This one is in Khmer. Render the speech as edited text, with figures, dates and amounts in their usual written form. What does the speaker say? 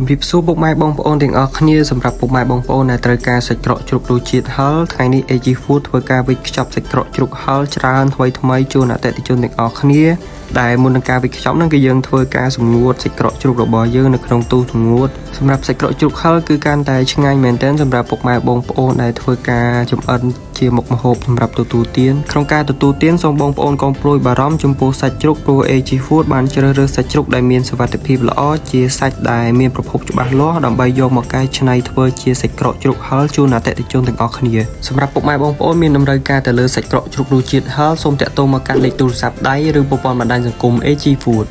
ជំរាបសួរពុកម៉ែបងប្អូនទាំងអស់គ្នាសម្រាប់ពុកម៉ែបងប្អូនដែលត្រូវការសាច់ក្រកជ្រូករសជាតិហឹរថ្ងៃនេះ AG Food ធ្វើការវេចខ្ចប់សាច់ក្រកជ្រូកហឹរច្រើនថ្មីជូនអតិថិជនទាំងអស់គ្នាដែលមុននឹងការវេចខ្ចប់ហ្នឹងគឺយើងធ្វើការសម្ងួតសាច់ក្រកជ្រូករបស់យើងនៅក្នុងទូសម្ងួតសម្រាប់សាច់ក្រកជ្រូកហឹរគឺកាន់តែឆ្ងាញ់មែនទែនសម្រាប់ពុកម៉ែបងប្អូនដែលធ្វើការចម្អិនជាមុខម្ហូបសម្រាប់ទទួលទានក្នុងការទទួលទានសូមបងប្អូនកុំព្រួយបារម្ភចំពោះសាច់ជ្រូកព្រោះ AG Food បានជ្រើសរើសសាច់ជ្រូកដែលមានសុវត្ថិភាពល្អជាសាច់ដែលមានប្រភពច្បាស់លាស់ដើម្បីយកមកកែច្នៃធ្វើជាសាច់ក្រកជ្រូកហឹរជូនអតិថិជនទាំងអស់គ្នាសម្រាប់ពុកម៉ែបងប្អូនមានតម្រូវការទៅលើសាច់ក្រកជ្រូករសជាតិហឹរសូមតាក់ទងមកកាន់លេខទូរស័ព្ទដៃឬប្រព័ន្ធបណ្ដាញសង្គម AG Food